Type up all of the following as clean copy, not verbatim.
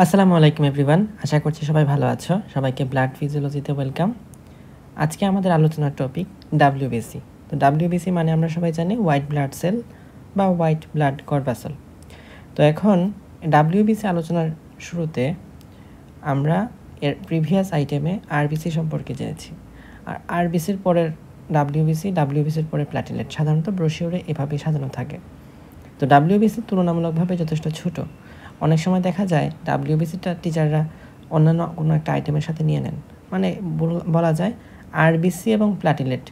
আসসালামু আলাইকুম এভরিওয়ান, আশা করছি সবাই ভালো আছো। সবাইকে ব্লাড ফিজিওলজিতে ওয়েলকাম। আজকে আমাদের আলোচনার টপিক ডাব্লিউবিসি। তো ডাব্লিউবিসি মানে আমরা সবাই জানি হোয়াইট ব্লাড সেল বা হোয়াইট ব্লাড কর্পাসল। তো এখন ডাব্লিউবিসি আলোচনার শুরুতে আমরা এর প্রিভিয়াস আইটেমে আরবিসি সম্পর্কে জেনেছি। আর আরবিসির পরের ডাব্লিউবিসির পরে প্ল্যাটিলেট। সাধারণত ব্রোশিওরে এভাবেই সাজানো থাকে। তো ডাব্লিউবিসি তুলনামূলকভাবে যথেষ্ট ছোট। অনেক সময় দেখা যায় ডাব্লিউবিসিটা টিচাররা অন্যান্য কোনো একটা আইটেমের সাথে নিয়ে নেন, মানে বলা যায় আরবিসি এবং প্ল্যাটিলেট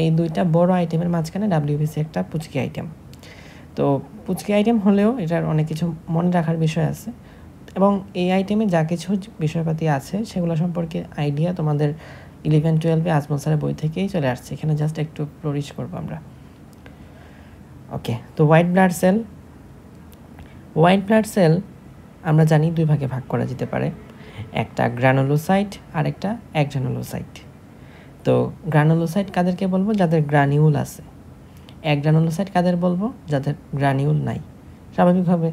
এই দুইটা বড় আইটেমের মাঝখানে ডাব্লিউবিসি একটা পুচকি আইটেম। তো পুচকি আইটেম হলেও এটার অনেক কিছু মনে রাখার বিষয় আছে, এবং এই আইটেমে যা কিছু বিষয়পাতি আছে সেগুলো সম্পর্কে আইডিয়া তোমাদের 11-12 আজমল স্যারের বই থেকেই চলে আসছে। এখানে জাস্ট একটু ফ্লোরিশ করবো আমরা। ওকে, তো হোয়াইট ব্লাড সেল আমরা জানি দুই ভাগে ভাগ করা যেতে পারে, একটা গ্রানুলোসাইট আর একটা একগ্রানুলোসাইট। তো গ্রানুলোসাইট কাদেরকে বলবো? যাদের গ্রানিউল আছে। একগ্রানুলোসাইট কাদের বলবো? যাদের গ্রানিউল নাই, স্বাভাবিকভাবে।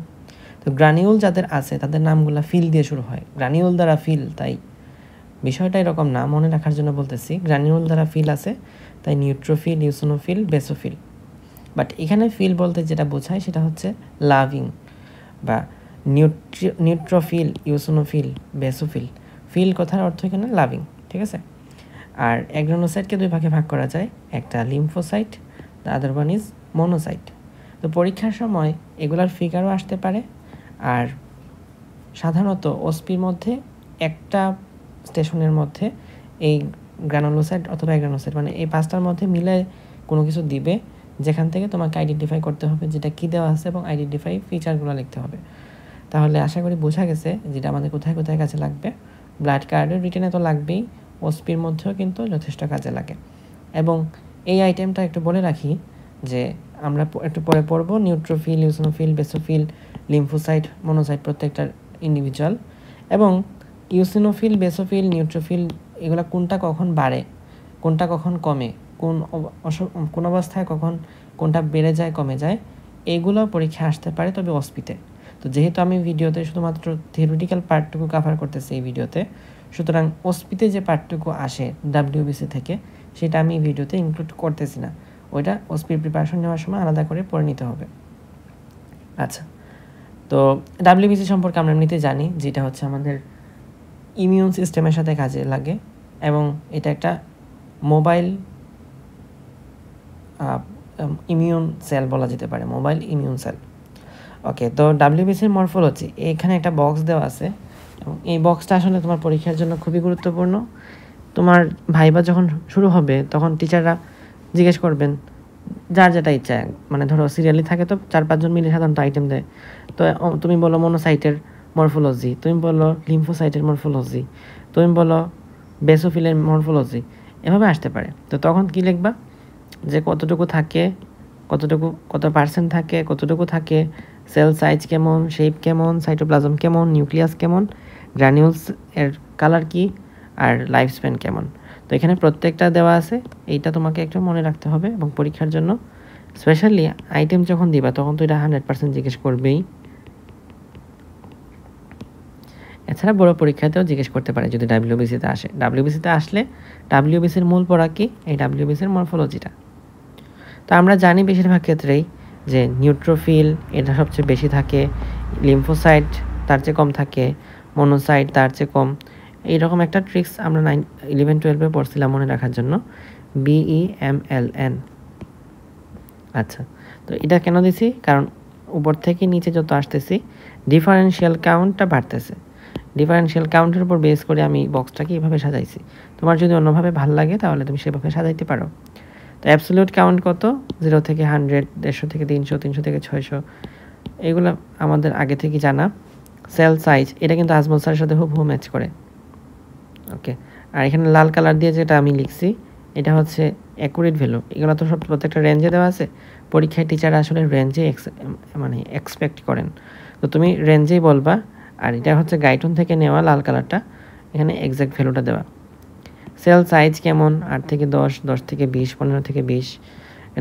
তো গ্রানিউল যাদের আছে তাদের নামগুলো ফিল দিয়ে শুরু হয়, গ্রানিউল দ্বারা ফিল, তাই বিষয়টা এরকম না, মনে রাখার জন্য বলতেছি। গ্রানিউল দ্বারা ফিল আছে, তাই নিউট্রোফিল, ইউসিনোফিল, বেসোফিল। বাট এখানে ফিল বলতে যেটা বোঝায় সেটা হচ্ছে লাভিং বা নিউট্রোফিল, ইউসিনোফিল, বেসোফিল। ফিল কথার অর্থ এখানে লাভিং, ঠিক আছে। আর অ্যাগ্রানোসাইটকে দুই ভাগে ভাগ করা যায়, একটা lymphocyte, the other one is monocyte. তো পরীক্ষার সময় এগুলার ফিগারও আসতে পারে। আর সাধারণত ওসপির মধ্যে একটা স্টেশনের মধ্যে এই গ্রানুলোসাইট অথবা অ্যাগ্রানোসাইট মানে এই পাঁচটার মধ্যে মিলে কোনো কিছু দিবে, যেখান থেকে তোমাকে আইডেন্টিফাই করতে হবে যেটা কী দেওয়া আছে এবং আইডেন্টিফাই ফিচারগুলো লিখতে হবে। তাহলে আশা করি বোঝা গেছে যেটা আমাদের কোথায় কোথায় কাজে লাগবে। ব্লাড কার্ডের রিটেনে তো লাগবেই, ওসপির মধ্যেও কিন্তু যথেষ্ট কাজে লাগে। এবং এই আইটেমটা একটু বলে রাখি যে আমরা একটু পরে পড়ব neutrophil, eosinophil, basophil, lymphocyte, monocyte প্রত্যেকটার ইন্ডিভিজুয়াল। এবং ইউসিনোফিল, বেসোফিল, নিউট্রোফিল এগুলো কোনটা কখন বাড়ে, কোনটা কখন কমে, কোন অবস্থায় কখন কোনটা বেড়ে যায় কমে যায়, এগুলো পরীক্ষা আসতে পারে, তবে ওসপিতে। তো যেহেতু আমি ভিডিওতে শুধুমাত্র থিওরিটিক্যাল পার্টটুকু কাভার করতেছি এই ভিডিওতে, সুতরাং ওসপিতে যে পার্টটুকু আসে ডাব্লিউবিসি থেকে সেটা আমি ভিডিওতে ইনক্লুড করতেছি না, ওইটা ওসপির প্রিপারেশন নেওয়ার সময় আলাদা করে পড়ে নিতে হবে। আচ্ছা, তো ডাব্লিউবিসি সম্পর্কে আমরা এমনিতে জানি যেটা হচ্ছে আমাদের ইমিউন সিস্টেমের সাথে কাজে লাগে, এবং এটা একটা মোবাইল ইমিউন সেল বলা যেতে পারে, মোবাইল ইমিউন সেল। ওকে, তো ডাব্লিউবিসির মরফোলজি, এখানে একটা বক্স দেওয়া আছে, এবং এই বক্সটা আসলে তোমার পরীক্ষার জন্য খুবই গুরুত্বপূর্ণ। তোমার ভাইবা যখন শুরু হবে তখন টিচাররা জিজ্ঞেস করবেন যার যেটা ইচ্ছা, মানে ধরো সিরিয়ালি থাকে তো 4-5 জন মিলে সাধারণত আইটেম দেয়। তো তুমি বলো মনোসাইটের মরফোলজি, তুমি বলো লিম্ফোসাইটের মরফোলজি, তুমি বলো বেসোফিলের মরফোলজি, এভাবে আসতে পারে। তো তখন কি লিখবা? যে কতটুকু থাকে, কত পার্সেন্ট থাকে, কতটুকু থাকে, সেল সাইজ কেমন, শেপ কেমন, সাইটোপ্লাজম কেমন, নিউক্লিয়াস কেমন, গ্রানিউলস এর কালার কি, আর লাইফ স্প্যান কেমন। তো এখানে প্রত্যেকটা দেওয়া আছে, এইটা তোমাকে একটু মনে রাখতে হবে। এবং পরীক্ষার জন্য স্পেশালি আইটেম যখন দিবা তখন তো এটা 100% জিজ্ঞেস করবেই। এছাড়া বড় পরীক্ষাতেও জিজ্ঞেস করতে পারে যদি ডাব্লিউবিসিতে আসে। ডাব্লিউবিসিতে আসলে ডাব্লিউবিসির মূল পড়া কি? এই ডাব্লিউবিসির মরফোলজিটা। তো আমরা জানি বেশিরভাগ ক্ষেত্রেই যে নিউট্রোফিল এটা সবচেয়ে বেশি থাকে, লিম্ফোসাইট তার চেয়ে কম থাকে, মনোসাইট তার চেয়ে কম। এইরকম একটা ট্রিক্স আমরা 11-12 পড়ছিলাম মনে রাখার জন্য, BEMLN। আচ্ছা, তো এটা কেন দিছি? কারণ উপর থেকে নিচে যত আসতেছি ডিফারেন্সিয়াল কাউন্টটা বাড়তেছে। ডিফারেন্সিয়াল কাউন্টের উপর বেস করে আমি বক্সটাকে এইভাবে সাজাইছি। তোমার যদি অন্যভাবে ভালো লাগে তাহলে তুমি সেভাবে সাজাইতে পারো। তো অ্যাবসলিউট কাউন্ট কত? 0 থেকে 100, 150 থেকে 300, 300 থেকে 600, এগুলো আমাদের আগে থেকে জানা। সেল সাইজ, এটা কিন্তু আজমল স্যারের সাথে হুবহু ম্যাচ করে। ওকে, আর এখানে লাল কালার দিয়ে যেটা আমি লিখছি এটা হচ্ছে অ্যাকুরেট ভ্যালু। এগুলো তো সব প্রত্যেকটা রেঞ্জে দেওয়া আছে। পরীক্ষায় টিচার আসলে রেঞ্জে মানে এক্সপেক্ট করেন, তো তুমি রেঞ্জেই বলবা। আর এটা হচ্ছে গাইটন থেকে নেওয়া লাল কালারটা, এখানে এক্স্যাক্ট ভ্যালুটা দেওয়া। সেল সাইজ কেমন? 8 থেকে 10, 10 থেকে 20, 15 থেকে 20,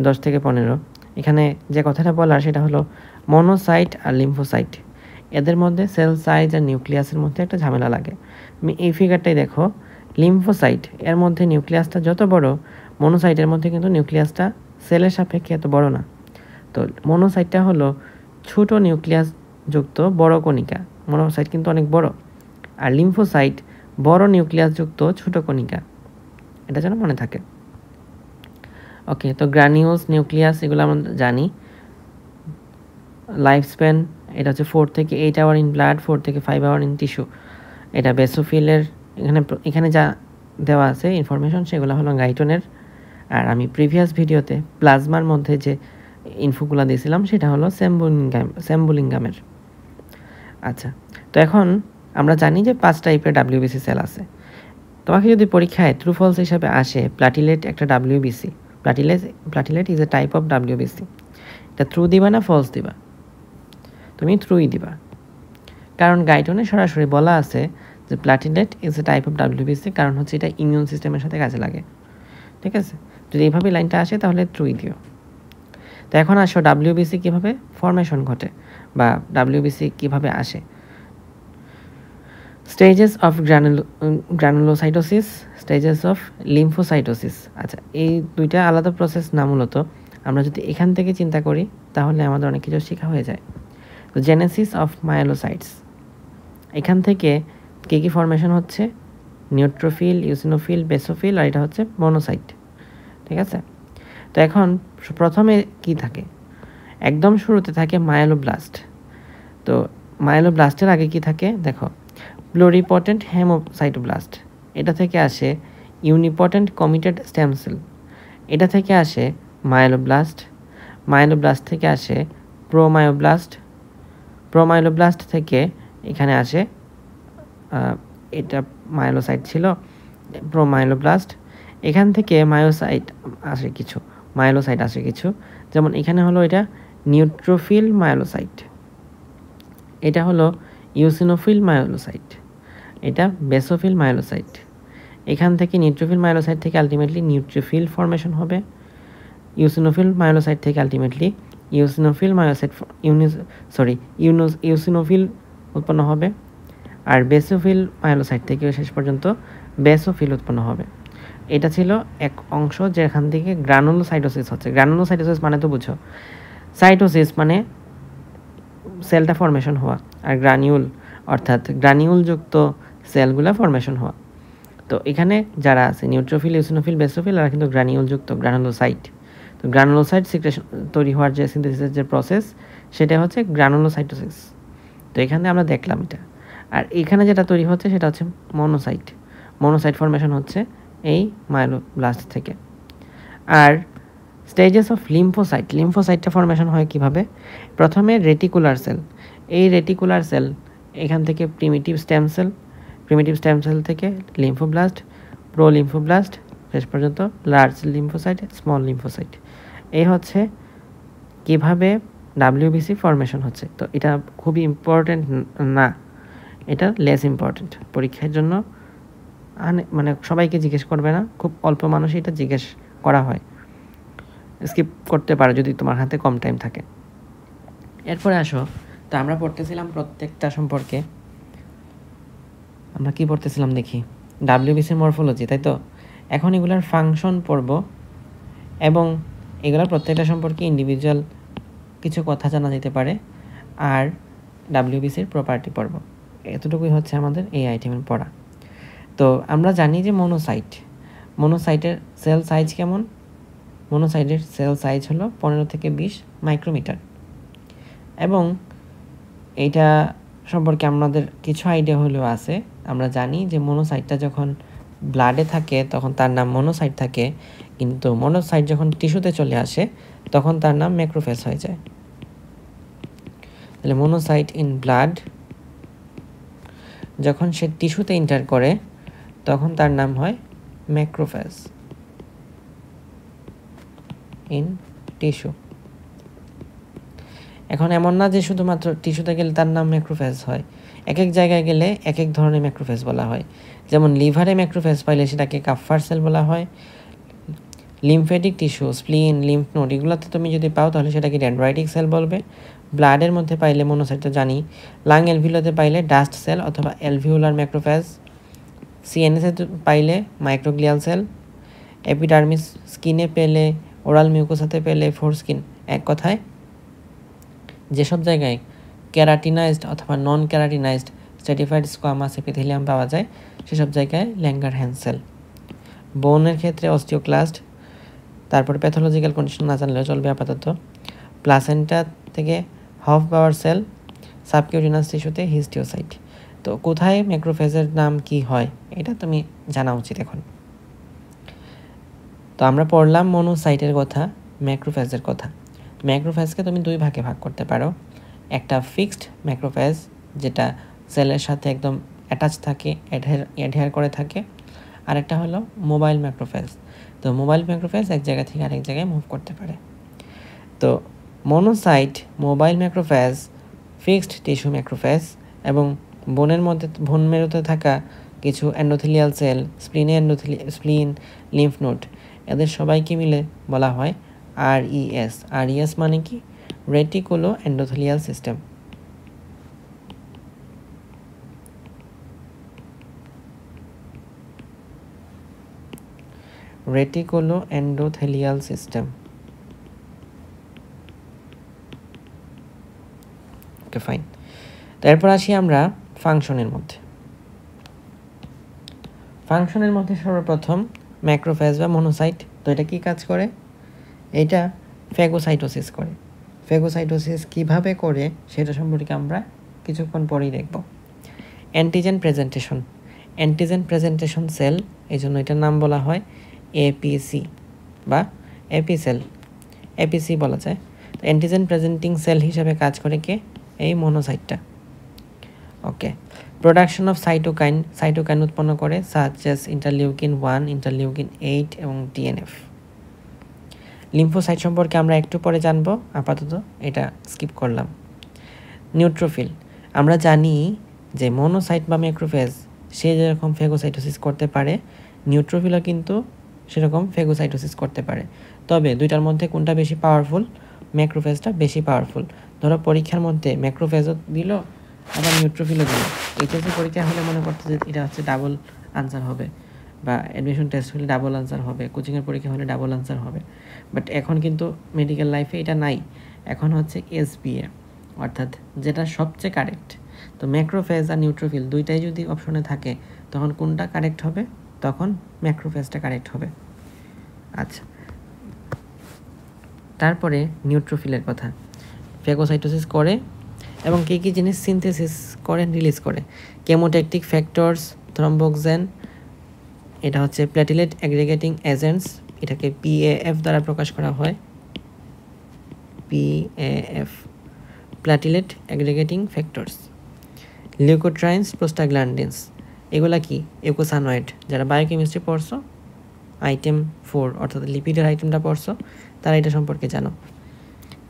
10 থেকে 15। এখানে যে কথাটা বলার সেটা হলো মনোসাইট আর লিম্ফোসাইট, এদের মধ্যে সেল সাইজ আর নিউক্লিয়াসের মধ্যে একটা ঝামেলা লাগে। তুমি এই ফিগারটাই দেখো, লিম্ফোসাইট এর মধ্যে নিউক্লিয়াসটা যত বড়, মনোসাইটের মধ্যে কিন্তু নিউক্লিয়াসটা সেলের সাপেক্ষে এত বড় না। তো মনোসাইটটা হলো ছোট নিউক্লিয়াস যুক্ত বড় কণিকা, মনোসাইট কিন্তু অনেক বড়। আর লিম্ফোসাইট বড় নিউক্লিয়াস যুক্ত ছোট কণিকা, এটা যেন মনে থাকে। ওকে, তো গ্রানিউলস, নিউক্লিয়াস এগুলো আমরা জানি। লাইফ স্প্যান এটা হচ্ছে 4 থেকে 8 আওয়ার ইন ব্লাড, 4 থেকে 5 আওয়ার ইন টিস্যু। এটা বেসোফিলের, এখানে যা দেওয়া আছে ইনফরমেশন সেগুলো হলো গাইটনের। আর আমি প্রিভিয়াস ভিডিওতে প্লাজমার মধ্যে যে ইনফোগুলো দিয়েছিলাম সেটা হলো সেম্বুলিঙ্গামের। আচ্ছা, তো এখন আমরা জানি যে 5 টাইপের ডাব্লিউবিসি সেল আছে। তোমাকে যদি পরীক্ষায় ট্রু ফলস হিসাবে আসে প্লাটিলেট একটা WBC, platelet is a type of WBC, এটা ট্রু দিবা না ফলস দিবা? তুমি ট্রুই দিবা, কারণ গাইটনে সরাসরি বলা আছে যে platelet is a type of WBC, কারণ হচ্ছে এটা ইমিউন সিস্টেমের সাথে কাজে লাগে। ঠিক আছে, যদি এইভাবে লাইনটা আসে তাহলে ট্রুই দিও। তো এখন আসো ডাব্লিউবিসি কীভাবে ফরমেশন ঘটে বা ডাব্লিউবিসি কীভাবে আসে। Stages of granulocytosis, stages of lymphocytosis. আচ্ছা, এই দুইটা আলাদা প্রসেস না, মূলত আমরা যদি এখান থেকে চিন্তা করি তাহলে আমাদের অনেক কিছু শেখা হয়ে যায়। তো জেনেসিস অফ মায়োলোসাইটস, এখান থেকে কী কী ফরমেশন হচ্ছে, নিউট্রোফিল, ইউসিনোফিল, বেসোফিল, আর এটা হচ্ছে মনোসাইট। ঠিক আছে, তো এখন প্রথমে কি থাকে, একদম শুরুতে থাকে মায়োলোব্লাস্ট। তো মায়োলোব্লাস্টের আগে কি থাকে দেখো, প্লুরিপটেন্ট হেমোসাইটোব্লাস্ট, এটা থেকে আসে ইউনিপটেন্ট কমিটেড স্টেম সেল, এটা থেকে আসে মায়োলোব্লাস্ট, মায়োলোব্লাস্ট থেকে আসে প্রোমায়োব্লাস্ট, প্রোমায়োলোব্লাস্ট থেকে এখানে আসে এটা মায়োলোসাইট ছিল, প্রোমায়োলোব্লাস্ট, এখান থেকে মায়োসাইট আসে কিছু, মায়োলোসাইট আসে কিছু, যেমন এখানে হলো এটা নিউট্রোফিল মায়োলোসাইট, এটা হলো ইউসিনোফিল মায়োলোসাইট, এটা বেসোফিল মায়োলোসাইট। এখান থেকে নিউট্রোফিল মায়োলোসাইট থেকে আলটিমেটলি নিউট্রোফিল ফরমেশন হবে, ইউসিনোফিল মায়োলোসাইট থেকে আলটিমেটলি ইউসিনোফিল উৎপন্ন হবে, আর বেসোফিল মায়োলোসাইট থেকে শেষ পর্যন্ত বেসোফিল উৎপন্ন হবে। এটা ছিল এক অংশ যেখান থেকে গ্রানুলোসাইটোসিস হচ্ছে। গ্রানুলোসাইটোসিস মানে তো বুঝো, সাইটোসিস মানে সেলটা ফরমেশন হওয়া, আর গ্রানিউল অর্থাৎ গ্রানিউলযুক্ত সেলগুলো ফরমেশন হওয়া। তো এখানে যারা আছে নিউট্রোফিল, ইউসিনোফিল, বেসোফিল, আর কিন্তু গ্রানিউলযুক্ত গ্রানুলোসাইট। তো গ্রানুলোসাইট সিক্রেশন তৈরি হওয়ার যে সিনথেসিসের যে প্রসেস সেটা হচ্ছে গ্রানুলোসাইটোসিস। তো এখানে আমরা দেখলাম এটা। আর এখানে যেটা তৈরি হচ্ছে সেটা হচ্ছে মনোসাইট। মনোসাইট ফরমেশন হচ্ছে এই মায়োলোব্লাস্ট থেকে। আর স্টেজেস অফ লিম্ফোসাইট, লিম্ফোসাইটটা ফরমেশন হয় কিভাবে, প্রথমে রেটিকুলার সেল, এই রেটিকুলার সেল এখান থেকে primitive stem cell, primitive stem cell থেকে লিম্ফোব্লাস্ট, প্রো লিম্ফোব্লাস্ট, শেষ পর্যন্ত লার্জ লিম্ফোসাইট, স্মল লিম্ফোসাইট। এই হচ্ছে কিভাবে ডাব্লিউবিসি ফরমেশন হচ্ছে। তো এটা খুবই ইম্পর্টেন্ট না, এটা লেস ইম্পর্টেন্ট, পরীক্ষার জন্য মানে সবাইকে জিজ্ঞেস করবে না, খুব অল্প মানুষই এটা জিজ্ঞেস করা হয়, স্কিপ করতে পারো যদি তোমার হাতে কম টাইম থাকে। এরপরে আসো, তো আমরা পড়তেছিলাম প্রত্যেকটা সম্পর্কে, আমরা কি পড়তেছিলাম দেখি, ডাব্লিউবিসির মরফোলজি, তাই তো। এখন এগুলার ফাংশন পড়ব এবং এগুলোর প্রত্যেকটা সম্পর্কে ইন্ডিভিজুয়াল কিছু কথা জানা যেতে পারে, আর ডাব্লিউবিসির প্রপার্টি পড়ব। এতটুকুই হচ্ছে আমাদের এই আইটেমের পড়া। তো আমরা জানি যে মনোসাইটের সেল সাইজ কেমন, মনোসাইটের সেল সাইজ হলো 15 থেকে 20 মাইক্রোমিটার, এবং এইটা সম্পর্কে আমাদের কিছু আইডিয়া হলেও আছে। আমরা জানি যে মনোসাইটটা যখন ব্লাডে থাকে তখন তার নাম মনোসাইট থাকে, কিন্তু মনোসাইট যখন টিস্যুতে চলে আসে তখন তার নাম ম্যাক্রোফেজ হয়ে যায়। তাহলে মনোসাইট ইন ব্লাড যখন সে টিস্যুতে এন্টার করে তখন তার নাম হয় ম্যাক্রোফেজ ইন টিস্যু। এখন এমন না যে শুধুমাত্র টিস্যুতে গেলে তার নাম ম্যাক্রোফেজ হয়, এক এক জায়গায় গেলে এক এক ধরনের ম্যাক্রোফেজ বলা হয়। যেমন লিভারে ম্যাক্রোফেজ পাইলে সেটাকে কাফার সেল বলা হয়, লিম্ফেটিক টিস্যু, স্প্লিন, লিম্ফ নোড এগুলোতে তুমি যদি পাও তাহলে সেটাকে ডেন্ড্রাইটিক সেল বলবে, ব্লাডের মধ্যে পাইলে মনোসাইট তো জানি, লাং এলভিউলাতে পাইলে ডাস্ট সেল অথবা এলভিউলার ম্যাক্রোফেজ, সিএনএসে পাইলে মাইক্রোগ্লিয়াল সেল, এপিডার্মিস স্কিনে পেলে, ওরাল মিউকোসাতে পেলে ফোরস্কিন। এক কথায় যেসব জায়গায় ক্যারাটিনাইজড অথবা নন ক্যারাটিনাইজড স্ট্র্যাটিফাইড স্কোয়ামাস এপিথেলিয়াম পাওয়া যায় সেসব জায়গায় ল্যাঙ্গারহ্যান্স সেল। বোনের ক্ষেত্রে অস্টিওক্লাস্ট। তারপর প্যাথোলজিক্যাল কন্ডিশন না জানলেও চলবে আপাতত। প্লাসেন্টা থেকে হফ বাওয়ার সেল, সাবকিউটিনাস টিস্যুতে হিস্টিওসাইট। তো কোথায় ম্যাক্রোফেজের নাম কি হয় এটা তুমি জানা উচিত এখন। তো আমরা পড়লাম মনোসাইটের কথা, ম্যাক্রোফেজের কথা। ম্যাক্রোফেজকে তুমি দুই ভাগে ভাগ করতে পারো। একটা ফিক্সড ম্যাক্রোফেজ যেটা সেলের সাথে একদম অ্যাটাচ থাকে, অ্যাডহেয়ার করে থাকে, আর একটা হলো মোবাইল ম্যাক্রোফেজ। তো মোবাইল ম্যাক্রোফেজ এক জায়গা থেকে আরেক জায়গায় মুভ করতে পারে। তো monocyte, mobile macrophage, fixed tissue macrophage এবং বোনের মধ্যে বোন মেরুতে থাকা কিছু endothelial cell, spleen, lymph node, এদের সবাইকে মিলে বলা হয় আরইএস। আরইএস মানে কি? Reticuloendothelial system. Reticuloendothelial system. Okay, fine. তারপর আসি আমরা ফাংশনের মধ্যে। ফাংশনের মধ্যে সর্বপ্রথম ম্যাক্রোফেজ বা মনোসাইট, তো এটা কি কাজ করে? এটা ফ্যাগোসাইটোসিস করে। ফ্যাগোসাইটোসিস কিভাবে করে সেটা সম্পর্কে আমরা কিছুক্ষণ পরেই দেখব। Antigen presentation. Antigen presentation cell, এই জন্য এটার নাম বলা হয় এপিসি বা এপিসেল, এপিসি বলা যায়। তো অ্যান্টিজেন প্রেজেন্টিং সেল হিসেবে কাজ করে কে? এই মনোসাইটটা। ওকে, প্রোডাকশন অফ সাইটোকাইন, সাইটোকাইন উৎপন্ন করে সাচ এস ইন্টারলিউকিন 1, ইন্টারলিউকিন 8 এবং টিএনএফ। লিম্ফোসাইট সম্পর্কে আমরা একটু পরে জানবো, আপাতত এটা স্কিপ করলাম। নিউট্রোফিল, আমরা জানি যে মনোসাইট বা ম্যাক্রোফেজ সে যেরকম ফেগোসাইটোসিস করতে পারে, নিউট্রোফিলও কিন্তু সেরকম ফেগোসাইটোসিস করতে পারে। তবে দুইটার মধ্যে কোনটা বেশি পাওয়ারফুল? ম্যাক্রোফেজটা বেশি পাওয়ারফুল। ধরো পরীক্ষার মধ্যে ম্যাক্রোফেজও দিল আবার নিউট্রোফিলও দিল, এইচএসসি পরীক্ষা হলে মনে করতে যে এটা হচ্ছে ডাবল আনসার হবে, বা অ্যাডমিশন টেস্ট হলে ডাবল আনসার হবে, কোচিংয়ের পরীক্ষা হলে ডাবল আনসার হবে। বাট এখন কিন্তু মেডিকেল লাইফে এটা নাই, এখন হচ্ছে এসবিএ, অর্থাৎ যেটা সবচেয়ে কারেক্ট। তো ম্যাক্রোফেজ আর নিউট্রোফিল দুইটাই যদি অপশনে থাকে তখন কোনটা কারেক্ট হবে? তখন ম্যাক্রোফেজটা কারেক্ট হবে। আচ্ছা, তারপরে নিউট্রোফিলের কথা। ফ্যাগোসাইটোসিস করে এবং কী কী জিনিস সিনথেসিস করেন, রিলিজ করে? কেমোট্যাকটিক ফ্যাক্টরস, থ্রম্বোক্সেন, এটা হচ্ছে প্ল্যাটিলেট অ্যাগ্রিগেটিং এজেন্টস, এটাকে পিএএফ দ্বারা প্রকাশ করা হয়। PAF, platelet aggregating factors. Leukotrienes, prostaglandins, এগুলা কি? ইউকোসানয়েড। যারা বায়োকেমিস্ট্রি পড়ছো, আইটেম 4 অর্থাৎ লিপিডের আইটেমটা পড়ছো, তারা এটা সম্পর্কে জানো।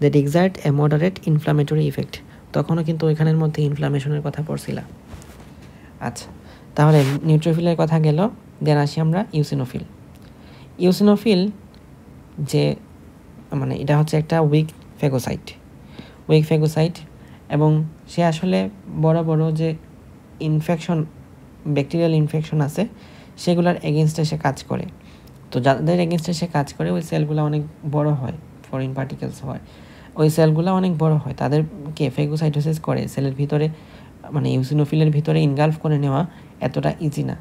That excerpt A moderate inflammatory effect, তখনও কিন্তু ওইখানের মধ্যে ইনফ্লামেশনের কথা পড়ছিলাম। আচ্ছা, তাহলে নিউট্রোফিলের কথা গেল। দেন আসি আমরা ইউসিনোফিল। ইউসিনোফিল যে মানে এটা হচ্ছে একটা উইক ফ্যাগোসাইট এবং সে আসলে বড় বড় যে ইনফেকশন, ব্যাকটেরিয়াল ইনফেকশন আছে সেগুলোর এগেনস্টে সে কাজ করে। তো যাদের এগেনস্টে সে কাজ করে ওই সেলগুলো অনেক বড় হয়, ফরেন পার্টিকেলস হয়, ওই সেলগুলো অনেক বড় হয়, তাদেরকে ফ্যাগোসাইটোসিস করে সেলের ভিতরে, মানে ইউসিনোফিলের ভিতরে ইনগালফ করে নেওয়া এতটা ইজি না।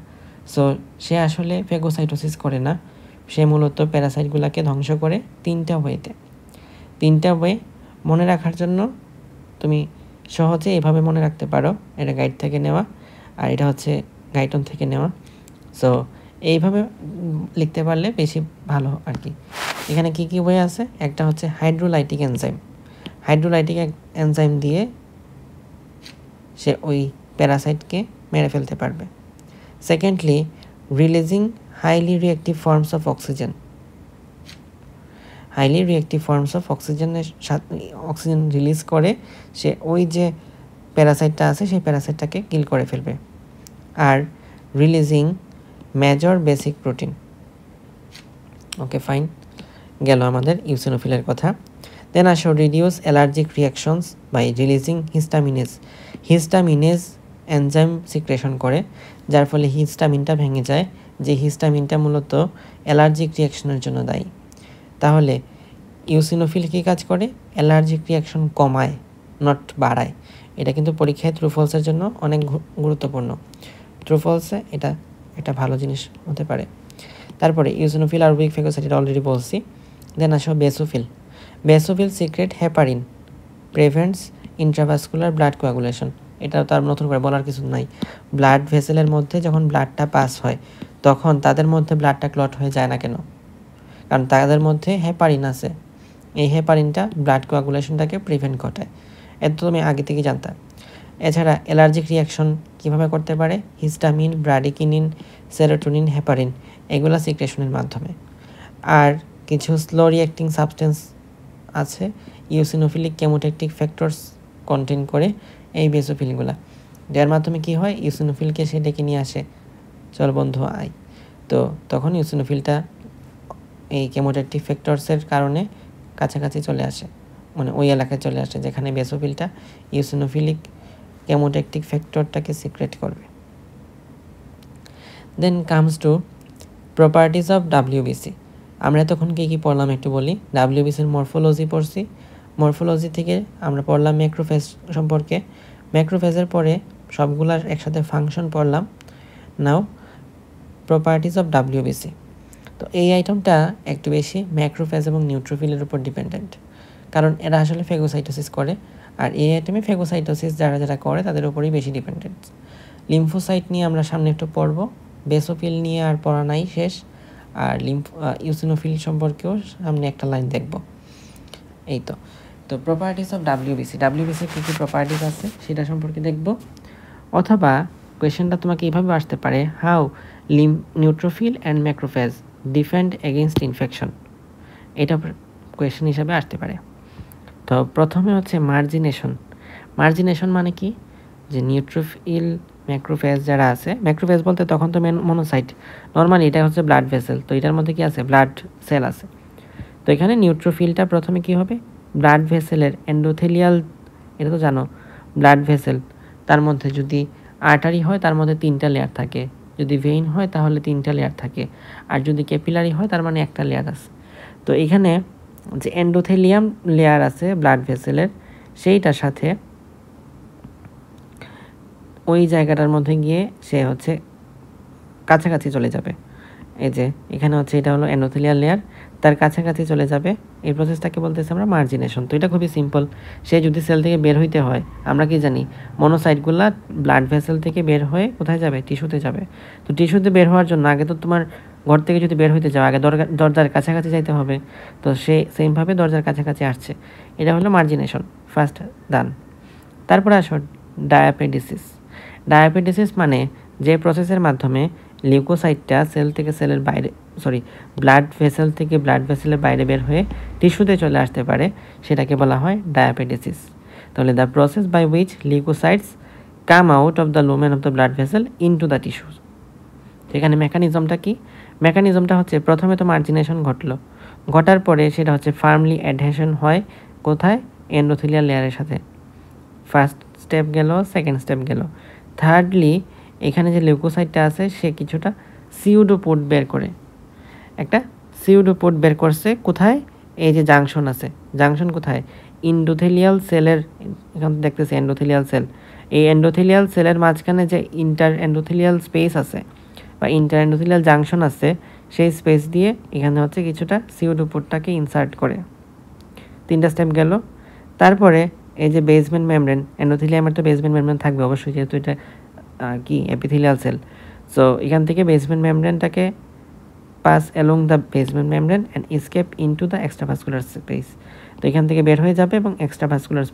সো সে আসলে ফ্যাগোসাইটোসিস করে না, সে মূলত প্যারাসাইটগুলোকে ধ্বংস করে তিনটা ওয়ে মনে রাখার জন্য তুমি সহজে এভাবে মনে রাখতে পারো। এটা গাইড থেকে নেওয়া আর এটা হচ্ছে গাইটন থেকে নেওয়া। সো এইভাবে লিখতে পারলে বেশি ভালো আর কি। এখানে কি কি ওয়ে আছে? একটা হচ্ছে হাইড্রোলাইটিক এনজাইম দিয়ে সে ওই প্যারাসাইটকে মেরে ফেলতে পারবে। Secondly, releasing highly reactive forms of oxygen. Oxygen release করে সে ওই যে প্যারাসাইটটা আছে সেই প্যারাসাইটটাকে কিল করে ফেলবে। আর releasing major basic protein. Okay, fine, গেল আমাদের ইউসিনোফিলের কথা। দেন আসো reduce allergic reactions by releasing histaminase enzyme secretion করে, যার ফলে হিস্টামিনটা ভেঙে যায়, যে হিস্টামিনটা মূলত অ্যালার্জিক রিয়াকশনের জন্য দায়ী। তাহলে ইউসিনোফিল কী কাজ করে? অ্যালার্জিক রিয়াকশন কমায়, নট বাড়ায়। এটা কিন্তু পরীক্ষায় ট্রু ফলসের জন্য অনেক গুরুত্বপূর্ণ। ট্রু ফলসে এটা ভালো জিনিস হতে পারে। তারপরে ইউসিনোফিল আর উইক ফেগোসাইট অলরেডি বলছি। দেন আসো basophil secret heparin prevents intravascular blood coagulation. এটা তার নতুন করে বলার কিছু নাই। ব্লাড ভেসেলের মধ্যে যখন ব্লাডটা পাস হয় তখন তাদের মধ্যে ব্লাডটা ক্লট হয়ে যায় না কেন? কারণ তাদের মধ্যে হেপারিন আছে। এই হেপারিনটা ব্লাড কোয়াগুলেশনটাকে প্রিভেন্ট ঘটায়। এটা তুমি আগে থেকে জানতে। এছাড়া অ্যালার্জিক রিয়াকশন কীভাবে করতে পারে? হিস্টামিন, ব্রাডিকিনিন, সেরোটোনিন, হেপারিন এগুলো সিক্রেশনের মাধ্যমে। আর কিছু স্লো রিঅ্যাক্টিং সাবস্টেন্স আছে, ইউসিনোফিলিক কেমোট্যাকটিক ফ্যাক্টরস কন্টেন করে এই বেসোফিলগুলা, যার মাধ্যমে কি হয়? ইউসিনোফিলকে সে ডেকে নিয়ে আসে, চল বন্ধু আয়। তো তখন ইউসিনোফিলটা এই কেমোট্যাকটিক ফ্যাক্টরসের কারণে কাছাকাছি চলে আসে, মানে ওই এলাকায় চলে আসে যেখানে বেসোফিলটা ইউসিনোফিলিক কেমোট্যাকটিক ফ্যাক্টরটাকে সিক্রেট করবে। Then comes to properties of WBC. আমরা তখন কী পড়লাম একটু বলি। ডাব্লিউবিসির মরফোলজি পড়ছি। মরফোলজি থেকে আমরা পড়লাম ম্যাক্রোফেজ সম্পর্কে। ম্যাক্রোফেজের পরে সবগুলার একসাথে ফাংশন পড়লাম। নাও প্রপার্টিজ অফ ডাব্লিউবিসি। তো এই আইটেমটা একটু বেশি ম্যাক্রোফেজ এবং নিউট্রোফিলের উপর ডিপেন্ডেন্ট, কারণ এরা আসলে ফেগোসাইটোসিস করে। আর এই আইটেমে ফেগোসাইটোসিস যারা করে তাদের উপরেই বেশি ডিপেন্ডেন্ট। লিম্ফোসাইট নিয়ে আমরা সামনে একটু পড়ব। বেসোফিল নিয়ে আর পড়া নাই, শেষ। আর ইউসিনোফিল সম্পর্কেও সামনে একটা লাইন দেখব। এই তো প্রপার্টিস অফ ডাব্লিউবিসি কী কী প্রপার্টিস আছে সেটা সম্পর্কে দেখব। অথবা কোয়েশ্চেনটা তোমাকে এইভাবে আসতে পারে, how neutrophil and macrophage defend against infection. এটা কোয়েশ্চেন হিসাবে আসতে পারে। তো প্রথমে হচ্ছে মার্জিনেশন মানে কি? যে নিউট্রোফিল ম্যাক্রোফেজ যারা আছে, ম্যাক্রোফেজ বলতে তখন তো মনোসাইট, নর্মালি এটা হচ্ছে ব্লাড ভেসেল, তো এটার মধ্যে কি আছে? ব্লাড সেল আছে। তো এখানে নিউট্রোফিলটা প্রথমে কি হবে? ব্লাড ভেসেলের এন্ডোথেলিয়াল, এটা তো জানো, ব্লাড ভেসেল তার মধ্যে যদি আর্টারি হয় তার মধ্যে 3টা লেয়ার থাকে, যদি ভেইন হয় তাহলে 3টা লেয়ার থাকে, আর যদি ক্যাপিলারি হয় তার মানে একটা লেয়ার আছে। তো এখানে যে এন্ডোথেলিয়াম লেয়ার আছে ব্লাড ভেসেলের, সেইটার সাথে ওই জায়গাটার মধ্যে গিয়ে সে হচ্ছে কাছাকাছি চলে যাবে। এই যে এখানে হচ্ছে এটা হলো এন্ডোথেলিয়াল লেয়ার, তার কাছাকাছি চলে যাবে। এই প্রসেসটাকে বলতেছে আমরা মার্জিনেশন। তো এটা খুবই সিম্পল। সে যদি সেল থেকে বের হইতে হয়, আমরা কি জানি মনোসাইটগুলা ব্লাড ভেসেল থেকে বের হয়ে কোথায় যাবে? টিস্যুতে যাবে। তো টিস্যুতে বের হওয়ার জন্য আগে তো তোমার ঘর থেকে যদি বের হইতে যাও আগে দরজার কাছাকাছি যাইতে হবে। তো সে সেমভাবে দরজার কাছাকাছি আসছে, এটা হলো মার্জিনেশন, ফার্স্ট ডান। তারপরে আসো ডায়াপেটিসিস মানে যে প্রসেসের মাধ্যমে লিউকোসাইটটা সেল থেকে সেলের বাইরে, ব্লাড ভেসেল থেকে ব্লাড ভেসেলের বাইরে বের হয়ে টিস্যুতে চলে আসতে পারে, সেটাকে বলা হয় ডায়াপেটিসিস। তাহলে the process by which leukocytes come out of the lumen of the blood vessel into the tissues. এখানে মেকানিজমটা কি? মেকানিজমটা হচ্ছে প্রথমে তো মার্জিনেশন ঘটার পরে সেটা হচ্ছে ফার্মলি অ্যাডহেশন হয় কোথায়? এন্ডোথেলিয়াল লেয়ারের সাথে। ফার্স্ট স্টেপ গেল, সেকেন্ড স্টেপ গেল। থার্ডলি এখানে যে লিউকোসাইটটা আছে সে কিছুটা সিউডোপোড বের করে, একটা সিউডোপোড বের করছে কোথায়? এই যে জাংশন আছে, জাংশন কোথায়? এন্ডোথেলিয়াল সেলের, এখানে দেখতেছি এন্ডোথেলিয়াল সেল। এই এন্ডোথেলিয়াল সেলের মাঝখানে যে ইন্টার এন্ডোথেলিয়াল স্পেস আছে বা ইন্টার এন্ডোথেলিয়াল জাংশন আছে, সেই স্পেস দিয়ে এখানে হচ্ছে কিছুটা সিউডোপোডটাকে ইনসার্ট করে। 3টা স্টেপ গেল। তারপরে এই যে বেসমেন্ট মেমব্রেন, এন্ডোথেলিয়ামের তো বেসমেন্ট মেমব্রেন থাকবে অবশ্যই, যেহেতু এটা কি এপিথেলিয়াল সেল। সো এখান থেকে বেসমেন্ট মেমব্রেনটাকে pass along the basement membrane and escape into the extravascular space. তো এখান থেকে বের হয়ে যাবে এবং এক্সট্রাভাস্কুলার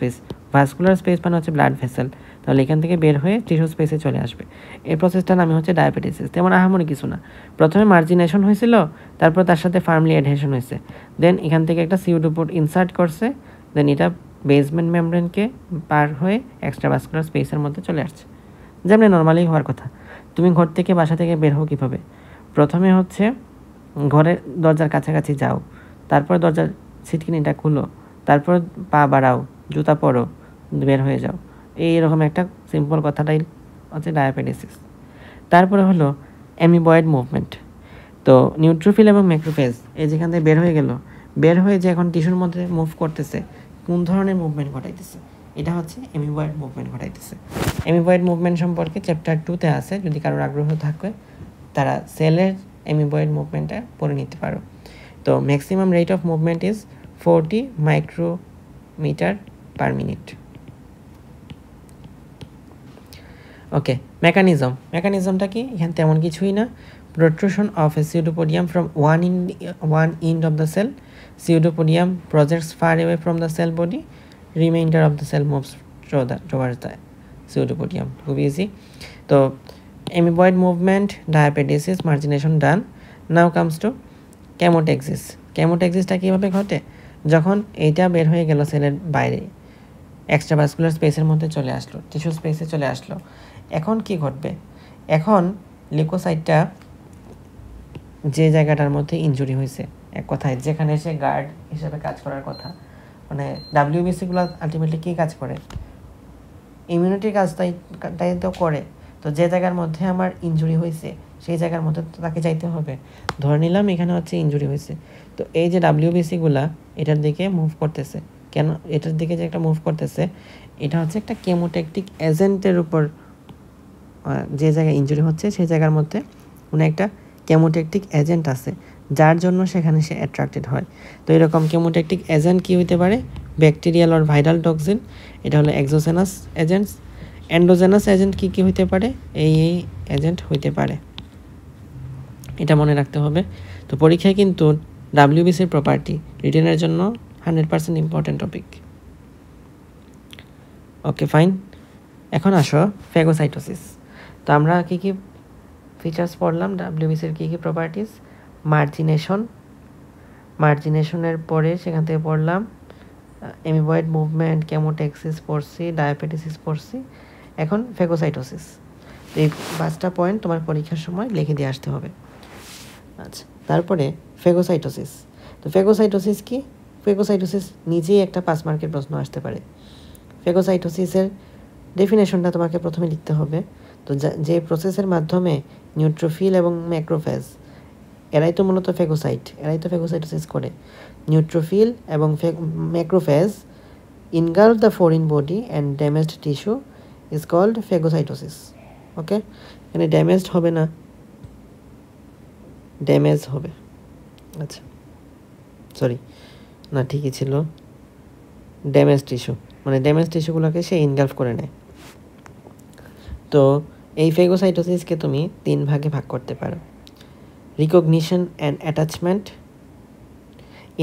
স্পেস মানে হচ্ছে ব্লাড ভেসেল, তাহলে এখান থেকে বের হয়ে টিস্যু স্পেসে চলে আসবে। এই প্রসেসটার নামই হচ্ছে ডায়াবেটিসিস। তেমন আহামরি কিছু না, প্রথমে মার্জিনেশন হয়েছিল, তারপর তার সাথে ফার্মলি অ্যাডহেশন হয়েছে, দেন এখান থেকে একটা সিউডোপোড ইনসার্ট করছে, দেন এটা বেসমেন্ট মেমব্রেনকে পার হয়ে এক্সট্রাভাস্কুলার স্পেসের মধ্যে চলে আসছে, যেমন নর্মালি হওয়ার কথা। তুমি ঘর থেকে বাসা থেকে বের হও কীভাবে? প্রথমে হচ্ছে ঘরের দরজার কাছাকাছি যাও, তারপর দরজার ছিটকিনিটা খুলো, তারপর পা বাড়াও, জুতা পরো, বের হয়ে যাও, এইরকম একটা সিম্পল কথাটাই হচ্ছে ডায়াপেটিসিস। তারপরে হলো অ্যামিবয়েড মুভমেন্ট। তো নিউট্রোফিল এবং ম্যাক্রোফেজ এই যেখান থেকে বের হয়ে গেল, বের হয়ে যে এখন টিস্যুর মধ্যে মুভ করতেছে, কোন ধরনের মুভমেন্ট ঘটাইতেছে, এটা হচ্ছে অ্যামিবয়েড মুভমেন্ট ঘটাইতেছে। অ্যামিবয়েড মুভমেন্ট সম্পর্কে চ্যাপ্টার 2-তে আছে, যদি কারোর আগ্রহ থাকে তারা সেলের অ্যামিবয়েড মুভমেন্টটা পড়ে নিতে পারো। তো maximum rate of movement is 40 micrometer per minute. Okay, মেকানিজমটা কি? এখানে তেমন কিছুই না। Protrusion of a pseudopodium from one end of the cell. Pseudopodium projects far away from the cell body. Remainder of the cell moves towards the pseudopodium. খুব easy. তো amoeboid movement, diapedesis, margination done. Now comes to chemotaxis. কেমোটেক্সিসটা কীভাবে ঘটে? যখন এইটা বের হয়ে গেল সেলের বাইরে, এক্সট্রাভাস্কুলার স্পেসের মধ্যে চলে আসলো, টিস্যু স্পেসে চলে আসলো, এখন কি ঘটবে? এখন লিউকোসাইটটা যে জায়গাটার মধ্যে ইনজুরি হয়েছে, এক কথায় যেখানে সে গার্ড হিসেবে কাজ করার কথা, মানে ডাব্লিউবিসিগুলো আলটিমেটলি কী কাজ করে? ইমিউনিটির কাজটাই তো করে। তো যে জায়গার মধ্যে আমার ইনজুরি হয়েছে সেই জায়গার মধ্যে তো তাকে যাইতে হবে। ধরে নিলাম এখানে হচ্ছে ইনজুরি হয়েছে, তো এই যে ডাব্লিউবিসিগুলা এটার দিকে মুভ করতেছে। কেন এটার দিকে যে একটা মুভ করতেছে, এটা হচ্ছে একটা কেমোট্যাকটিক এজেন্টের উপর, যে জায়গায় ইনজুরি হচ্ছে সেই জায়গার মধ্যে কোনো একটা কেমোট্যাকটিক এজেন্ট আছে, যার জন্য সেখানে সে অ্যাট্রাক্টেড হয়। তো এরকম কেমোট্যাকটিক এজেন্ট কী হইতে পারে? ব্যাকটেরিয়াল অর ভাইরাল টক্সিন, এটা হলো এক্সোজেনাস এজেন্টস। এন্ডোজেনাস এজেন্ট কী কী হইতে পারে? এই এজেন্ট হইতে পারে, এটা মনে রাখতে হবে। তো পরীক্ষায় কিন্তু ডাব্লিউবিসির প্রপার্টি রিটেনের জন্য 100% ইম্পর্টেন্ট টপিক। ওকে ফাইন, এখন আসো ফ্যাগোসাইটোসিস। তো আমরা কী কী ফিচার্স পড়লাম ডাব্লিউবিসির, কী কী প্রপার্টিস? মার্জিনেশনের পরে সেখান থেকে পড়লাম অ্যামিবয়েড মুভমেন্ট, কেমোটেক্সিস পড়ছি, ডায়াবেটিসিস পড়ছি, এখন ফ্যাগোসাইটোসিস। এই 5টা পয়েন্ট তোমার পরীক্ষার সময় লিখে দিয়ে আসতে হবে। আচ্ছা, তারপরে ফ্যাগোসাইটোসিস। তো ফ্যাগোসাইটোসিস কি? ফ্যাগোসাইটোসিস নিজেই একটা 5 মার্কের প্রশ্ন আসতে পারে। ফ্যাগোসাইটোসিসের ডেফিনেশনটা তোমাকে প্রথমে লিখতে হবে। তো যে প্রসেসের মাধ্যমে নিউট্রোফিল এবং ম্যাক্রোফেজ, এরাই তো মূলত ফ্যাগোসাইট, এরাই তো ফ্যাগোসাইটোসিস করে। নিউট্রোফিল এবং macrophage engulf the foreign body and damaged tissue is called phagocytosis. Okay, এখানে ড্যামেজড হবে না, ড্যামেজ হবে। আচ্ছা সরি, না ঠিকই ছিল, ড্যামেজ টিস্যু, মানে ড্যামেজ টিস্যুগুলোকে সে ইনগালফ করে নেয়। তো এই ফ্যাগোসাইটোসিসকে তুমি 3 ভাগে ভাগ করতে পারো: রিকগনিশন অ্যান্ড অ্যাটাচমেন্ট,